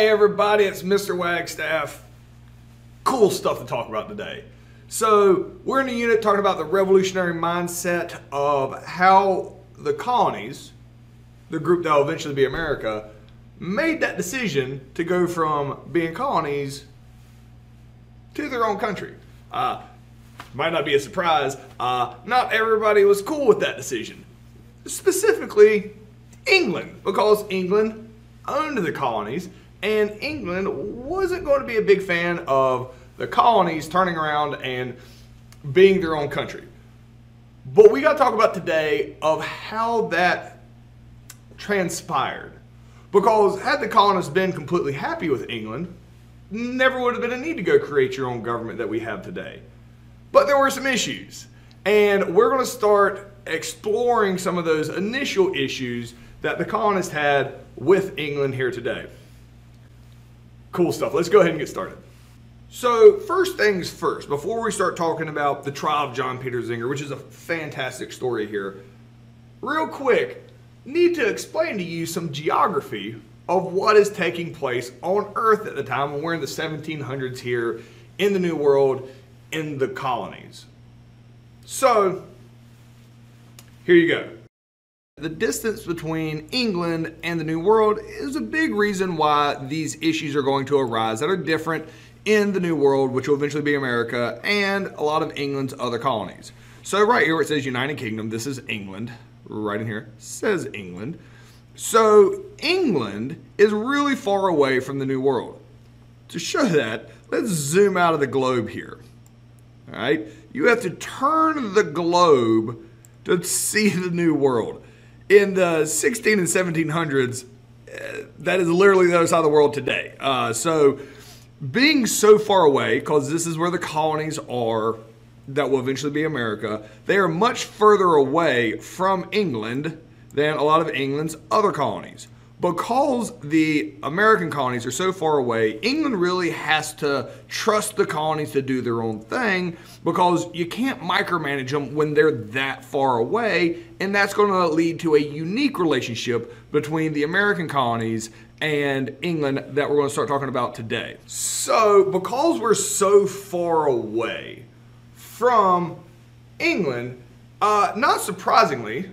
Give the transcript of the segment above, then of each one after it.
Hey everybody, it's Mr. Wagstaff. Cool stuff to talk about today. So we're in a unit talking about the revolutionary mindset of how the colonies, the group that will eventually be America, made that decision to go from being colonies to their own country. Might not be a surprise, not everybody was cool with that decision. Specifically, England, because England owned the colonies, and England wasn't going to be a big fan of the colonies turning around and being their own country. But we got to talk about today of how that transpired. Because had the colonists been completely happy with England, never would have been a need to go create your own government that we have today. But there were some issues, and we're going to start exploring some of those initial issues that the colonists had with England here today. Cool stuff. Let's go ahead and get started. So first things first, before we start talking about the trial of John Peter Zenger, which is a fantastic story here, real quick, need to explain to you some geography of what is taking place on Earth at the time when we're in the 1700s here in the New World, in the colonies. So here you go. The distance between England and the New World is a big reason why these issues are going to arise that are different in the New World, which will eventually be America, and a lot of England's other colonies. So right here where it says United Kingdom, this is England. Right in here says England. So England is really far away from the New World. To show that, let's zoom out of the globe here. All right, you have to turn the globe to see the New World. In the 16 and 1700s, that is literally the other side of the world today. So being so far away, because this is where the colonies are that will eventually be America, they are much further away from England than a lot of England's other colonies. Because the American colonies are so far away, England really has to trust the colonies to do their own thing, because you can't micromanage them when they're that far away, and that's going to lead to a unique relationship between the American colonies and England that we're going to start talking about today. So because we're so far away from England, not surpringly,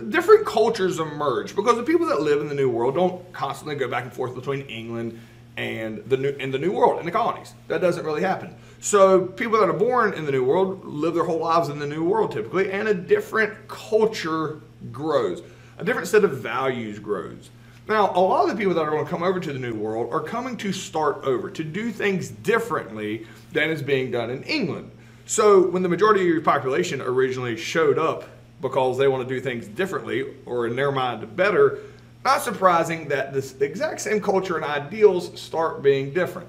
different cultures emerge, because the people that live in the New World don't constantly go back and forth between England and the New World and the colonies. That doesn't really happen. So people that are born in the New World live their whole lives in the New World typically, and a different culture grows. A different set of values grows. Now, a lot of the people that are going to come over to the New World are coming to start over, to do things differently than is being done in England. So when the majority of your population originally showed up because they want to do things differently, or in their mind better, not surprising that the exact same culture and ideals start being different.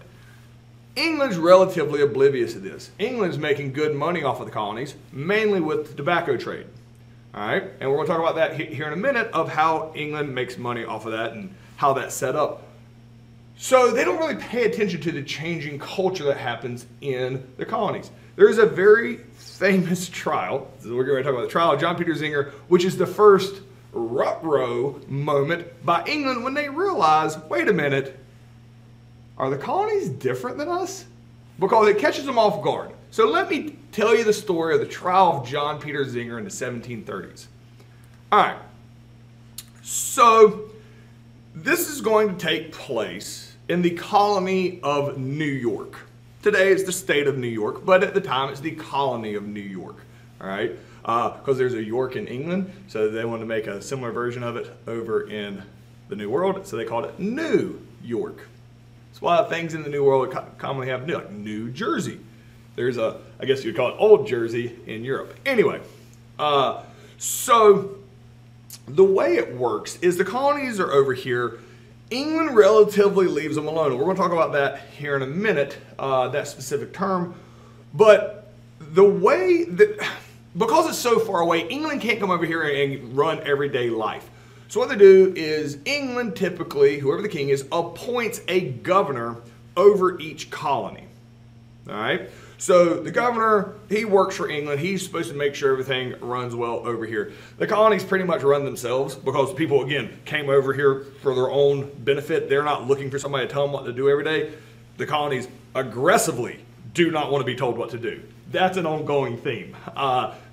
England's relatively oblivious to this. England's making good money off of the colonies, mainly with the tobacco trade. All right, and we're going to talk about that here in a minute, of how England makes money off of that and how that's set up. So they don't really pay attention to the changing culture that happens in the colonies. There's a very famous trial, we're going to talk about the trial of John Peter Zenger, which is the first ruh-roh moment by England when they realize, wait a minute, are the colonies different than us? Because it catches them off guard. So let me tell you the story of the trial of John Peter Zenger in the 1730s. All right, so this is going to take place in the colony of New York. Today it's the state of New York, but at the time it's the colony of New York, all right? Because there's a York in England, so they wanted to make a similar version of it over in the New World, so they called it New York. That's why things in the New World commonly have like New Jersey. There's a, I guess you'd call it Old Jersey in Europe. Anyway, so the way it works is the colonies are over here. England relatively leaves them alone. We're going to talk about that here in a minute, that specific term. But the way that, because it's so far away, England can't come over here and run everyday life. So what they do is England typically, whoever the king is, appoints a governor over each colony. All right. So the governor, he works for England. He's supposed to make sure everything runs well over here. The colonies pretty much run themselves because people, again, came over here for their own benefit. They're not looking for somebody to tell them what to do every day. The colonies aggressively do not want to be told what to do. That's an ongoing theme.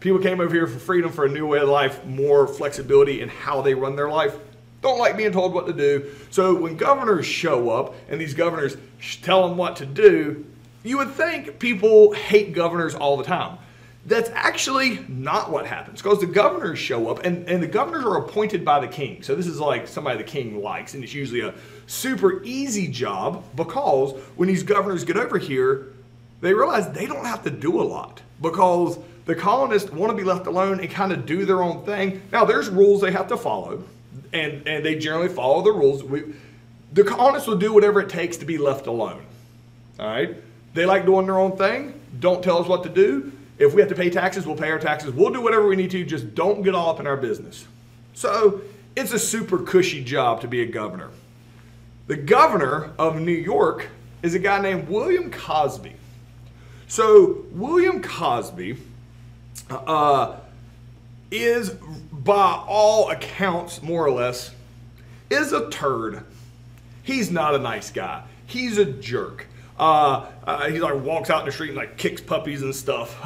People came over here for freedom, for a new way of life, more flexibility in how they run their life. Don't like being told what to do. So when governors show up and these governors tell them what to do, you would think people hate governors all the time. That's actually not what happens, because the governors show up and the governors are appointed by the king. So this is like somebody the king likes, and it's usually a super easy job because when these governors get over here, they realize they don't have to do a lot because the colonists want to be left alone and kind of do their own thing. Now there's rules they have to follow, and they generally follow the rules. The colonists will do whatever it takes to be left alone. All right? They like doing their own thing. Don't tell us what to do. If we have to pay taxes, we'll pay our taxes. We'll do whatever we need to. Just don't get all up in our business. So it's a super cushy job to be a governor. The governor of New York is a guy named William Cosby. So William Cosby is, by all accounts, more or less, is a turd. He's not a nice guy. He's a jerk. He like walks out in the street and like kicks puppies and stuff.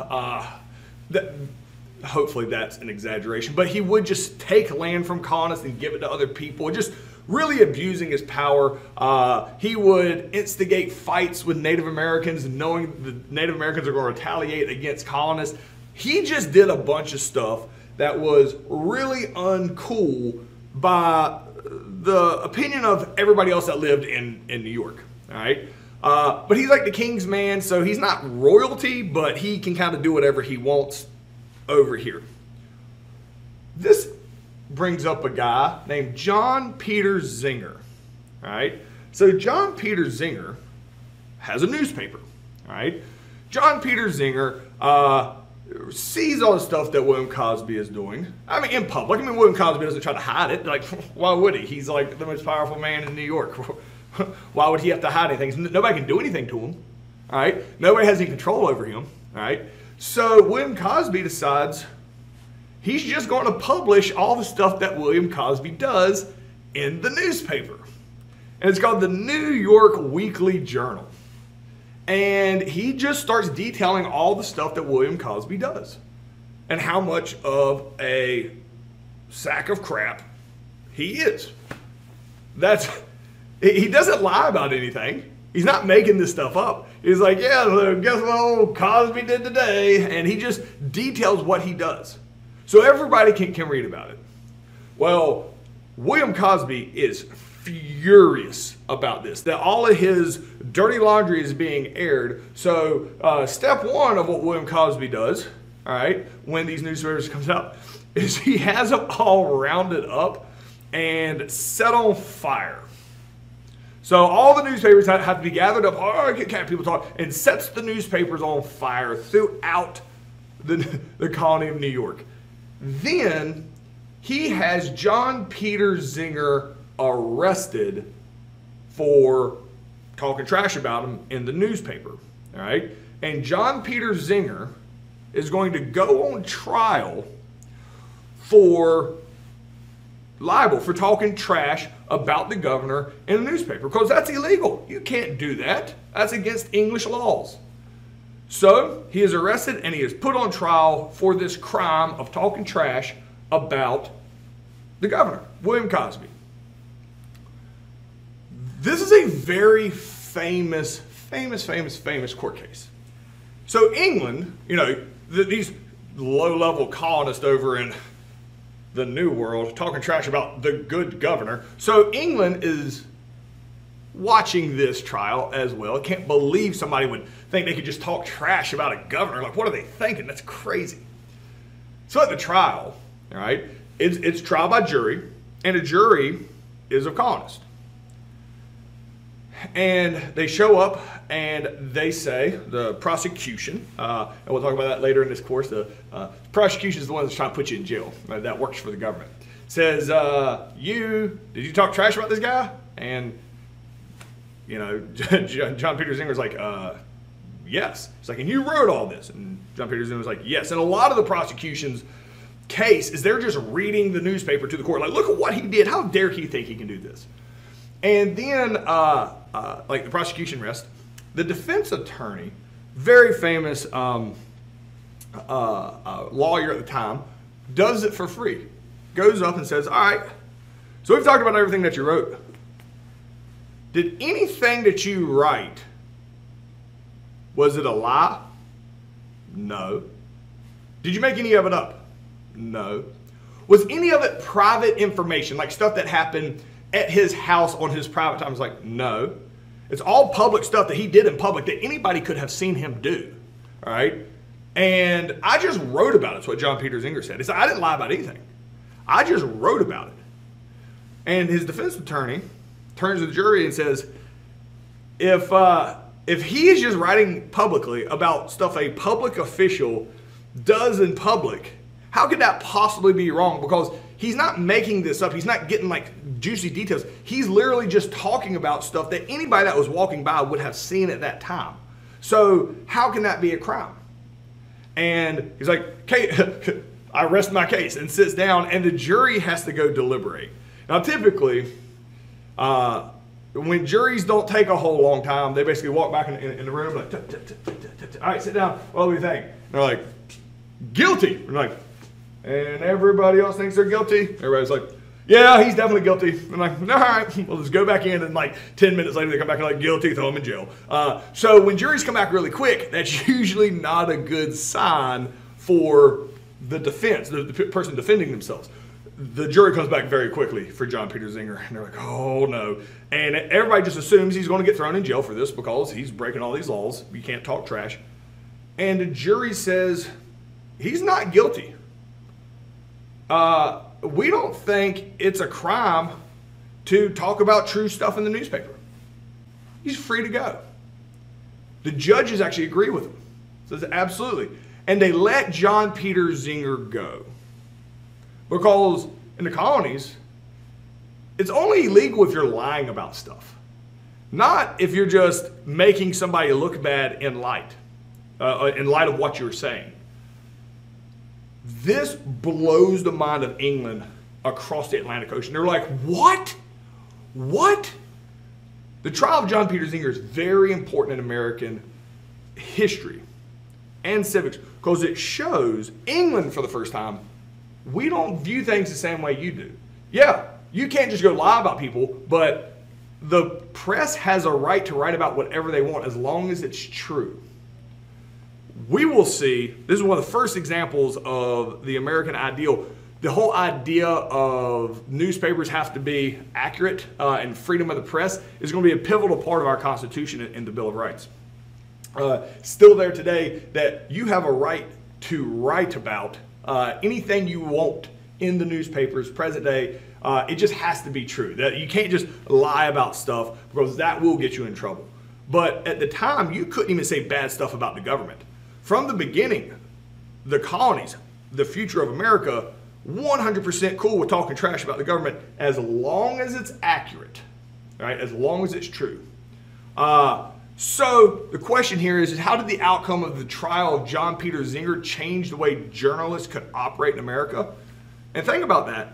Hopefully that's an exaggeration, but he would just take land from colonists and give it to other people, just really abusing his power. He would instigate fights with Native Americans, knowing the Native Americans are going to retaliate against colonists. He just did a bunch of stuff that was really uncool by the opinion of everybody else that lived in New York. All right. But he's like the king's man, so he's not royalty, but he can kind of do whatever he wants over here. This brings up a guy named John Peter Zinger. All right. So John Peter Zinger has a newspaper. All right. John Peter Zinger sees all the stuff that William Cosby is doing. I mean, in public. I mean, William Cosby doesn't try to hide it. Like, why would he? He's like the most powerful man in New York. Why would he have to hide anything? Nobody can do anything to him. All right. Nobody has any control over him. All right. So William Cosby decides he's just going to publish all the stuff that William Cosby does in the newspaper. And it's called the New York Weekly Journal. And he just starts detailing all the stuff that William Cosby does and how much of a sack of crap he is. He doesn't lie about anything. He's not making this stuff up. He's like, yeah, guess what old Cosby did today? And he just details what he does. So everybody can read about it. Well, William Cosby is furious about this, that all of his dirty laundry is being aired. So step one of what William Cosby does, all right, when these newspapers comes out, is he has them all rounded up and set on fire. So all the newspapers have to be gathered up, people talk, and sets the newspapers on fire throughout the colony of New York. Then he has John Peter Zinger arrested for talking trash about him in the newspaper. All right? And John Peter Zinger is going to go on trial for libel, for talking trash about the governor in the newspaper, because that's illegal. You can't do that. That's against English laws. So he is arrested and he is put on trial for this crime of talking trash about the governor, William Cosby. This is a very famous court case. So England, you know, these low-level colonists over in the New World talking trash about the good governor. So England is watching this trial as well. Can't believe somebody would think they could just talk trash about a governor. Like, what are they thinking? That's crazy. So at the trial, all right, it's trial by jury, and a jury is of colonists. And they show up and they say, the prosecution, and we'll talk about that later in this course, the prosecution is the one that's trying to put you in jail. That works for the government. Says, did you talk trash about this guy? And, you know, John Peter Zinger's like, yes. It's like, and you wrote all this? And John Peter Zinger was like, yes. And a lot of the prosecution's case is they're just reading the newspaper to the court, like, look at what he did. How dare he think he can do this? And then, like, the prosecution rests. The defense attorney, very famous lawyer at the time, does it for free. Goes up and says, all right, so we've talked about everything that you wrote. Did anything that you write, was it a lie? No. Did you make any of it up? No. Was any of it private information, like stuff that happened at his house on his private time? I was like, no. It's all public stuff that he did in public that anybody could have seen him do. All right? And I just wrote about it. That's what John Peter Zinger said. He said, I didn't lie about anything. I just wrote about it. And his defense attorney turns to the jury and says, if he is just writing publicly about stuff a public official does in public, how could that possibly be wrong? Because he's not making this up. He's not getting like juicy details. He's literally just talking about stuff that anybody that was walking by would have seen at that time. So how can that be a crime? And he's like, okay, I rest my case, and sits down, and the jury has to go deliberate. Now, typically, when juries don't take a whole long time, they basically walk back in the room like, all right, sit down. What do we think? And they're like, guilty. And like, and everybody else thinks they're guilty. Everybody's like, yeah, he's definitely guilty. And I'm like, all right, well, let's go back in. And like 10 minutes later, they come back and like, guilty, throw him in jail. So when juries come back really quick, that's usually not a good sign for the defense, the person defending themselves. The jury comes back very quickly for John Peter Zinger. And they're like, oh, no. And everybody just assumes he's going to get thrown in jail for this because he's breaking all these laws. You can't talk trash. And the jury says, he's not guilty. We don't think it's a crime to talk about true stuff in the newspaper. He's free to go. The judges actually agree with him. Says absolutely. And they let John Peter Zinger go. Because in the colonies, it's only illegal if you're lying about stuff. Not if you're just making somebody look bad in light of what you're saying. This blows the mind of England across the Atlantic Ocean. They're like, what? What? The trial of John Peter Zinger is very important in American history and civics because it shows England for the first time, we don't view things the same way you do. Yeah, you can't just go lie about people, but the press has a right to write about whatever they want as long as it's true. We will see, this is one of the first examples of the American ideal. The whole idea of newspapers have to be accurate and freedom of the press is going to be a pivotal part of our Constitution and the Bill of Rights. Still there today that you have a right to write about anything you want in the newspapers present day. It just has to be true. That you can't just lie about stuff because that will get you in trouble. But at the time, you couldn't even say bad stuff about the government. From the beginning, the colonies, the future of America, 100% cool with talking trash about the government as long as it's accurate, right? As long as it's true. So the question here is how did the outcome of the trial of John Peter Zinger change the way journalists could operate in America? And think about that.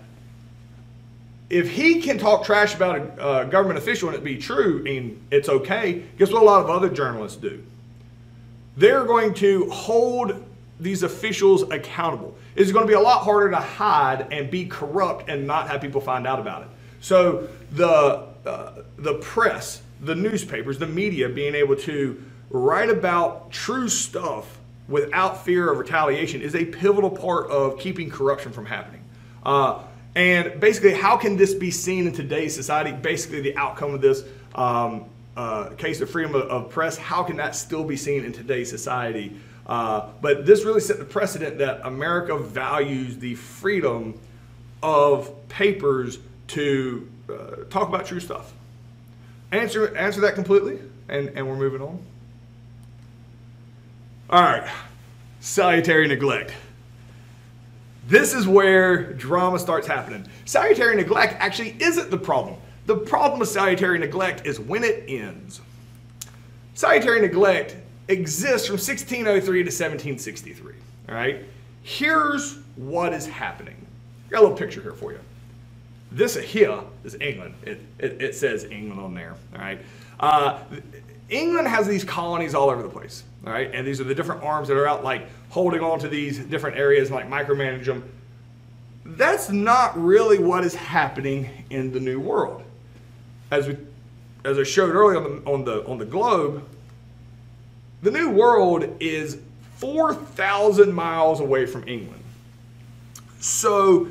If he can talk trash about a government official and it be true and it's okay, guess what a lot of other journalists do? They're going to hold these officials accountable. It's going to be a lot harder to hide and be corrupt and not have people find out about it. So the press, the newspapers, the media being able to write about true stuff without fear of retaliation is a pivotal part of keeping corruption from happening. And basically, how can this be seen in today's society? Basically, the outcome of this case of freedom of press, how can that still be seen in today's society? But this really set the precedent that America values the freedom of papers to talk about true stuff. Answer that completely, and we're moving on. All right, salutary neglect. This is where drama starts happening. Salutary neglect actually isn't the problem. The problem with salutary neglect is when it ends. Salutary neglect exists from 1603 to 1763. All right? Here's what is happening. Got a little picture here for you. This here is England. It says England on there. All right? England has these colonies all over the place. All right? And these are the different arms that are out like holding on to these different areas and like micromanage them. That's not really what is happening in the New World. As I showed earlier on the globe, the New World is 4,000 miles away from England. So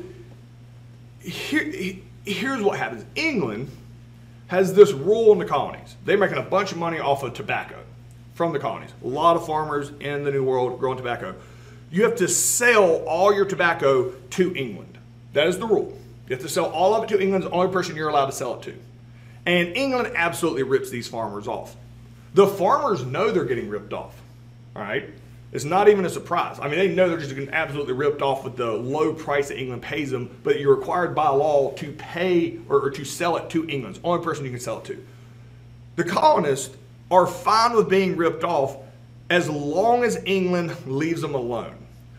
here's what happens. England has this rule in the colonies. They're making a bunch of money off of tobacco from the colonies. A lot of farmers in the New World growing tobacco. You have to sell all your tobacco to England. That is the rule. You have to sell all of it to England. The only person you're allowed to sell it to. And England absolutely rips these farmers off. The farmers know they're getting ripped off. All right? It's not even a surprise. I mean, they know they're just getting absolutely ripped off with the low price that England pays them, but you're required by law to pay or to sell it to England. It's the only person you can sell it to. The colonists are fine with being ripped off as long as England leaves them alone.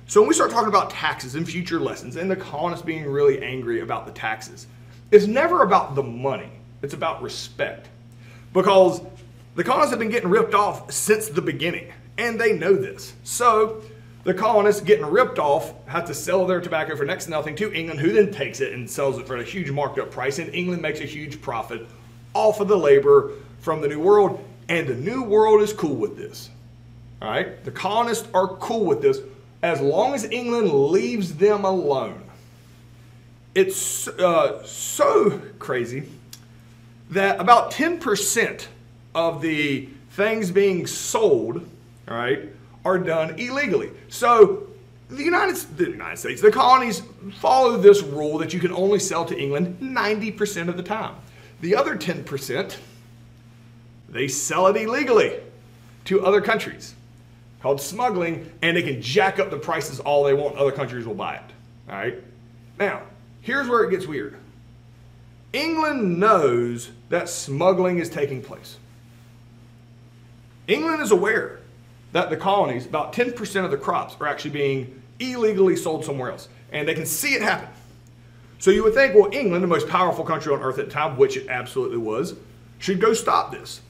So when we start talking about taxes in future lessons and the colonists being really angry about the taxes, it's never about the money. It's about respect. Because the colonists have been getting ripped off since the beginning, and they know this. So the colonists getting ripped off have to sell their tobacco for next to nothing to England, who then takes it and sells it for a huge marked up price, and England makes a huge profit off of the labor from the New World, and the New World is cool with this. All right? The colonists are cool with this as long as England leaves them alone. It's so crazy that about 10% of the things being sold, all right, are done illegally. So the United States, the colonies follow this rule that you can only sell to England 90% of the time. The other 10%, they sell it illegally to other countries, called smuggling, and they can jack up the prices all they want. Other countries will buy it. All right? Now, here's where it gets weird. England knows that smuggling is taking place. England is aware that the colonies, about 10% of the crops are actually being illegally sold somewhere else. And they can see it happen. So you would think, well, England, the most powerful country on earth at the time, which it absolutely was, should go stop this.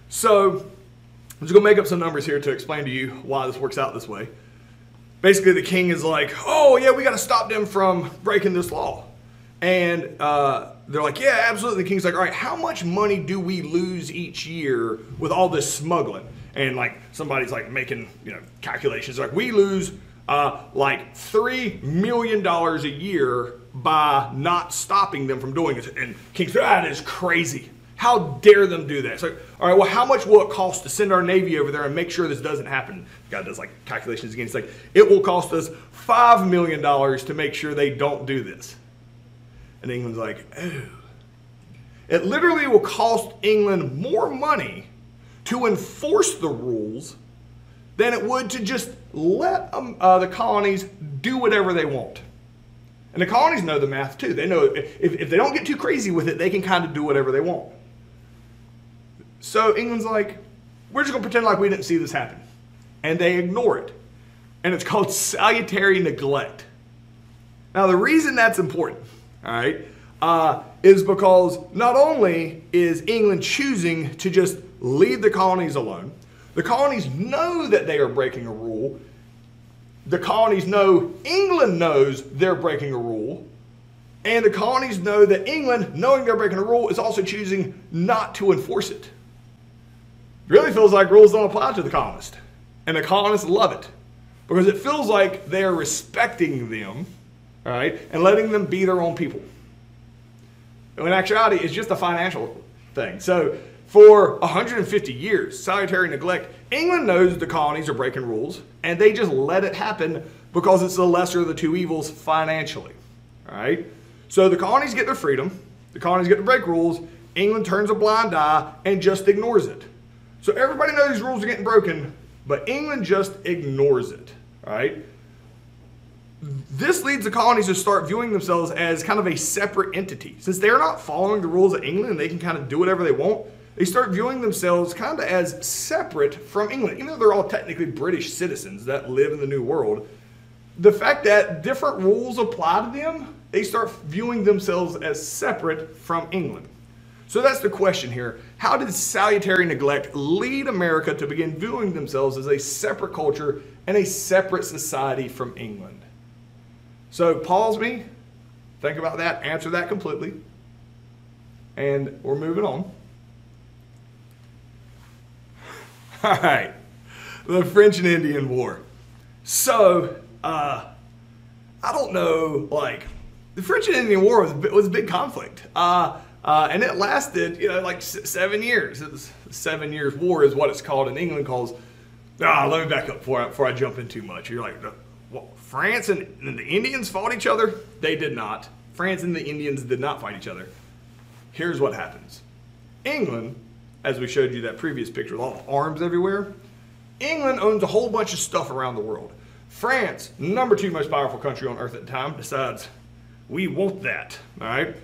So I'm just going to make up some numbers here to explain to you why this works out this way. Basically, the king is like, oh, yeah, we got to stop them from breaking this law. And they're like, yeah, absolutely. The king's like, all right, how much money do we lose each year with all this smuggling? And like somebody's like making, calculations. Like, we lose like $3 million a year by not stopping them from doing it. And King said, that is crazy. How dare them do that? It's like, all right, well, how much will it cost to send our Navy over there and make sure this doesn't happen? The guy does like calculations again. He's like, it will cost us $5 million to make sure they don't do this. And England's like, oh. It literally will cost England more money to enforce the rules than it would to just let the colonies do whatever they want. And the colonies know the math too. They know if they don't get too crazy with it, they can kind of do whatever they want. So England's like, we're just going to pretend like we didn't see this happen. And they ignore it. And it's called salutary neglect. Now the reason that's important, all right, is because not only is England choosing to just leave the colonies alone, the colonies know that they are breaking a rule. The colonies know England knows they're breaking a rule. And the colonies know that England, knowing they're breaking a rule, is also choosing not to enforce it. It really feels like rules don't apply to the colonists. And the colonists love it. Because it feels like they're respecting them, all right, and letting them be their own people. In actuality, it's just a financial thing. So for 150 years, salutary neglect, England knows the colonies are breaking rules, and they just let it happen because it's the lesser of the two evils financially. All right? So the colonies get their freedom, the colonies get to break rules, England turns a blind eye and just ignores it. So everybody knows these rules are getting broken, but England just ignores it. All right? This leads the colonies to start viewing themselves as kind of a separate entity. Since they're not following the rules of England and they can kind of do whatever they want, they start viewing themselves kind of as separate from England. Even though they're all technically British citizens that live in the New World, the fact that different rules apply to them, they start viewing themselves as separate from England. So that's the question here. How did salutary neglect lead America to begin viewing themselves as a separate culture and a separate society from England? So pause me, think about that, answer that completely, and we're moving on. All right, the French and Indian War. So, I don't know, like, the French and Indian War was a big conflict. And it lasted, like 7 years. It was 7 years war is what it's called in England. Let me back up before I jump in too much. You're like, what, France and the Indians fought each other? They did not. France and the Indians did not fight each other. Here's what happens. England, as we showed you that previous picture with all the arms everywhere, England owns a whole bunch of stuff around the world. France, number 2 most powerful country on earth at the time, decides we want that, all right?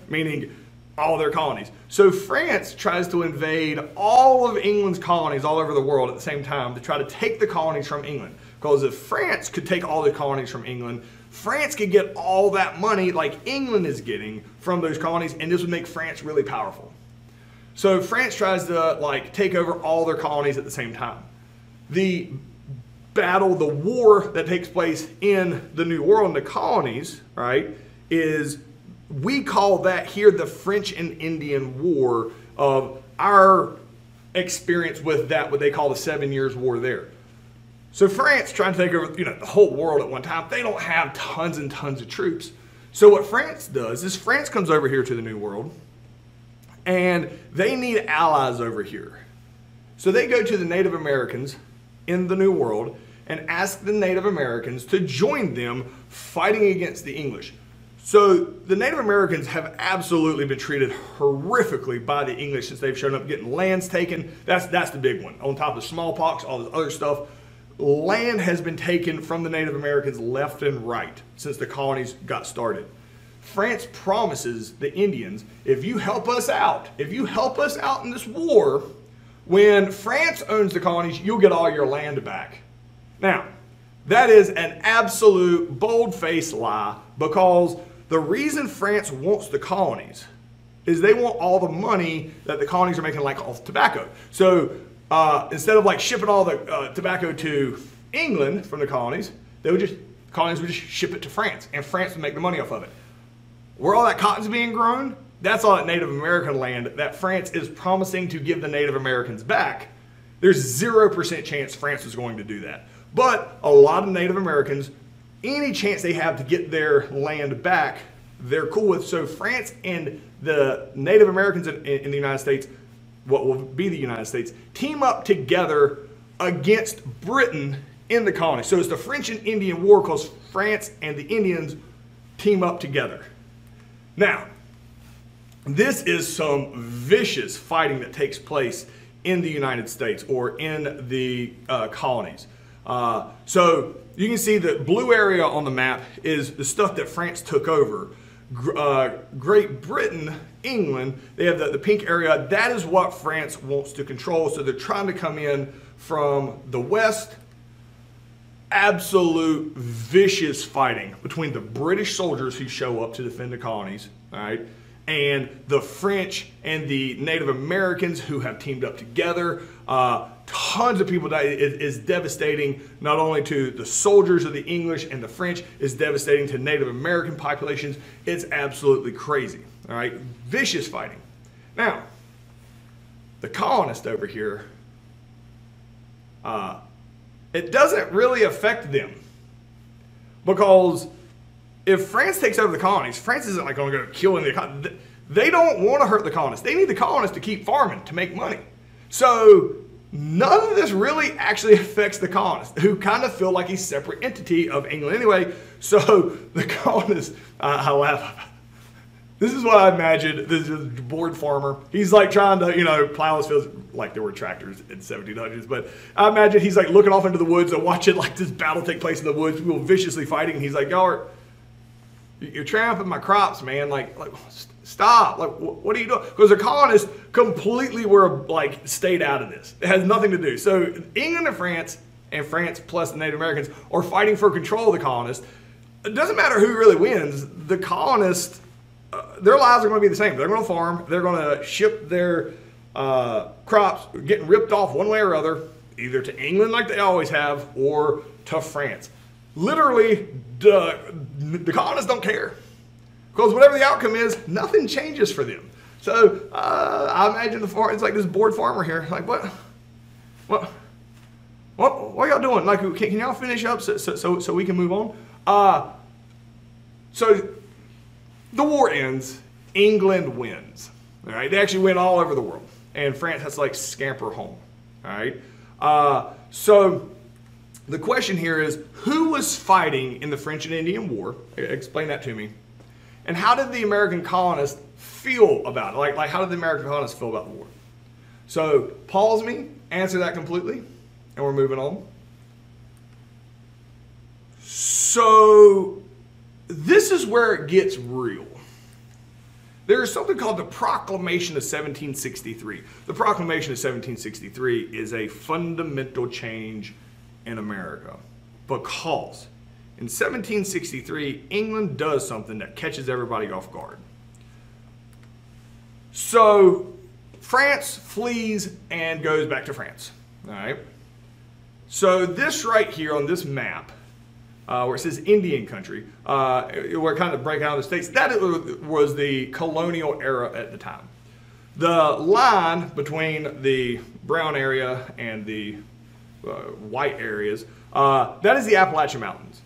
Meaning all their colonies. So France tries to invade all of England's colonies all over the world at the same time to try to take the colonies from England. Because if France could take all the colonies from England, France could get all that money like England is getting from those colonies, and this would make France really powerful. So France tries to take over all their colonies at the same time. The war that takes place in the New World and the colonies, right, is, we call that here the French and Indian War, of our experience with that, what they call the 7 Years' War there. So France trying to take over, the whole world at one time. They don't have tons and tons of troops. So what France does is France comes over here to the New World, and they need allies over here. So they go to the Native Americans in the New World and ask the Native Americans to join them fighting against the English. So the Native Americans have absolutely been treated horrifically by the English since they've shown up, getting lands taken. That's the big one. On top of smallpox, all this other stuff, land has been taken from the Native Americans left and right since the colonies got started. France promises the Indians, if you help us out in this war, when France owns the colonies, you'll get all your land back. Now, that is an absolute bold-faced lie, because the reason France wants the colonies is they want all the money that the colonies are making, like off tobacco. So instead of shipping all the tobacco to England from the colonies, colonies would just ship it to France, and France would make the money off of it. Where all that cotton's being grown, that's all that Native American land that France is promising to give the Native Americans back. There's 0% chance France is going to do that. But a lot of Native Americans, any chance they have to get their land back, they're cool with. So France and the Native Americans in the United States, what will be the United States, team up together against Britain in the colony. So it's the French and Indian War because France and the Indians team up together. Now, this is some vicious fighting that takes place in the United States or in the colonies. So you can see the blue area on the map is the stuff that France took over. Great Britain, England, they have the pink area. That is what France wants to control. So they're trying to come in from the west. Absolute vicious fighting between the British soldiers who show up to defend the colonies, all right, and the French and the Native Americans who have teamed up together. Tons of people die. It is devastating not only to the soldiers of the English and the French, it's devastating to Native American populations. It's absolutely crazy, all right? Vicious fighting. Now, the colonists over here, it doesn't really affect them, because if France takes over the colonies, France isn't going to go killing the colonists. They don't want to hurt the colonists. They need the colonists to keep farming, to make money. So none of this really actually affects the colonists, who kind of feel like a separate entity of England anyway. So the colonists, I laugh. This is what I imagine. This is a bored farmer. He's trying to, plow his fields, like there were tractors in the 1700s. But I imagine he's looking off into the woods and watching this battle take place in the woods, people viciously fighting. And he's like, y'all You're trampling my crops, man. Like stop. Like, what are you doing? Because the colonists completely were like stayed out of this. It has nothing to do. So England and France plus the Native Americans are fighting for control of the colonists. It doesn't matter who really wins. The colonists, their lives are going to be the same. They're going to farm. They're going to ship their crops, getting ripped off one way or other, either to England like they always have, or to France. Literally, the colonists don't care. Because whatever the outcome is, nothing changes for them. So I imagine it's like this bored farmer here. Like, what are y'all doing? Like, can y'all finish up so we can move on? So the war ends. England wins. All right, they actually win all over the world, and France has to like scamper home. All right, so the question here is, who was fighting in the French and Indian War? Explain that to me. And how did the American colonists feel about it? Like how did the American colonists feel about the war? So pause me, answer that completely, and we're moving on. So this is where it gets real. There is something called the Proclamation of 1763. The Proclamation of 1763 is a fundamental change in America, because in 1763, England does something that catches everybody off guard. So France flees and goes back to France. All right. So this right here on this map, where it says Indian country, where it kind of break out the states, that was the colonial era at the time. The line between the brown area and the white areas, that is the Appalachian Mountains.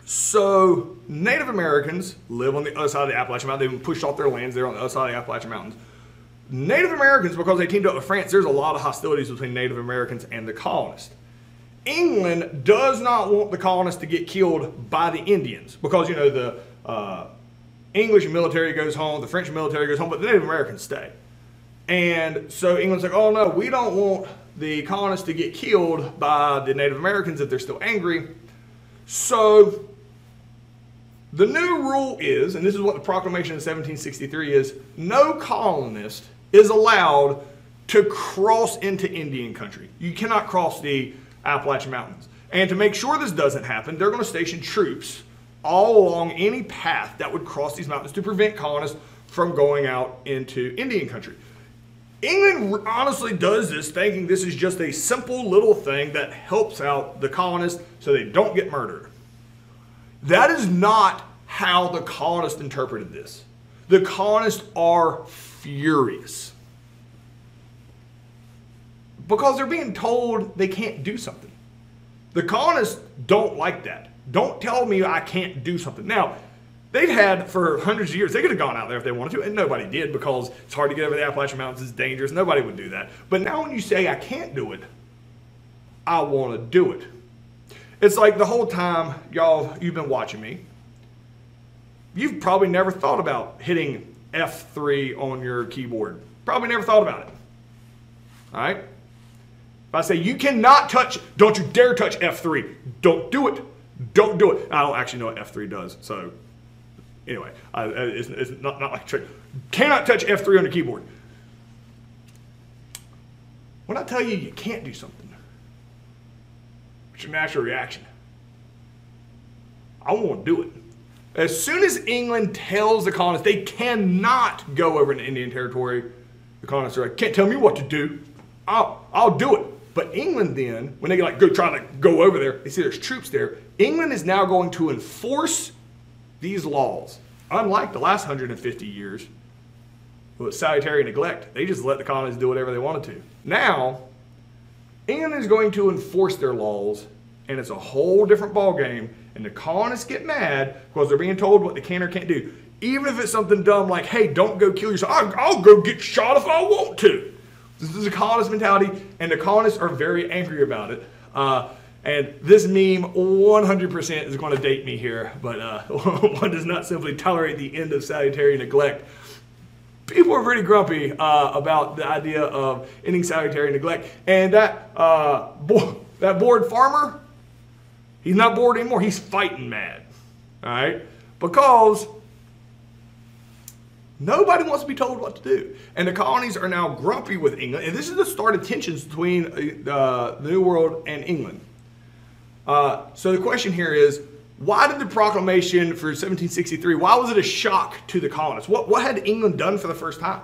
So Native Americans live on the other side of the Appalachian Mountains. They've been pushed off their lands. They're on the other side of the Appalachian Mountains. Native Americans, because they teamed up with France, there's a lot of hostilities between Native Americans and the colonists. England does not want the colonists to get killed by the Indians, because, you know, the English military goes home, the French military goes home, but the Native Americans stay. And so England's like, oh no, we don't want the colonists to get killed by the Native Americans if they're still angry. So the new rule is, and this is what the Proclamation of 1763 is, no colonist is allowed to cross into Indian country. You cannot cross the Appalachian Mountains. And to make sure this doesn't happen, they're going to station troops all along any path that would cross these mountains to prevent colonists from going out into Indian country. England honestly does this thinking this is just a simple little thing that helps out the colonists so they don't get murdered. That is not how the colonists interpreted this. The colonists are furious, because they're being told they can't do something. The colonists don't like that. Don't tell me I can't do something. Now, they'd had for hundreds of years, they could have gone out there if they wanted to, and nobody did, because it's hard to get over the Appalachian Mountains, it's dangerous, nobody would do that. But now when you say I can't do it, I want to do it. It's like the whole time, y'all, you've been watching me, you've probably never thought about hitting F3 on your keyboard. Probably never thought about it. All right? If I say, you cannot touch, don't you dare touch F3. Don't do it. Don't do it. I don't actually know what F3 does. So anyway, it's not like a trick. Cannot touch F3 on the keyboard. When I tell you you can't do something, what's your natural reaction? I want to do it. As soon as England tells the colonists they cannot go over into Indian territory, the colonists are like, can't tell me what to do. I'll do it. But England then, when they like try to go over there, they see there's troops there. England is now going to enforce these laws. Unlike the last 150 years, with Salutary Neglect, they just let the colonists do whatever they wanted to. Now, England is going to enforce their laws, and it's a whole different ballgame, and the colonists get mad because they're being told what they can or can't do. Even if it's something dumb like, hey, don't go kill yourself. I'll go get shot if I want to. This is a colonist mentality, and the colonists are very angry about it. And this meme 100% is going to date me here, but one does not simply tolerate the end of salutary neglect. People are pretty grumpy about the idea of ending salutary neglect. And that bored farmer, he's not bored anymore. He's fighting mad. All right? because nobody wants to be told what to do. And the colonies are now grumpy with England. And this is the start of tensions between the New World and England. So the question here is, why did the proclamation for 1763, why was it a shock to the colonists? What had England done for the first time?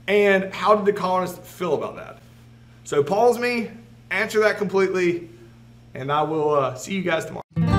And how did the colonists feel about that? So pause me, answer that completely, and I will see you guys tomorrow.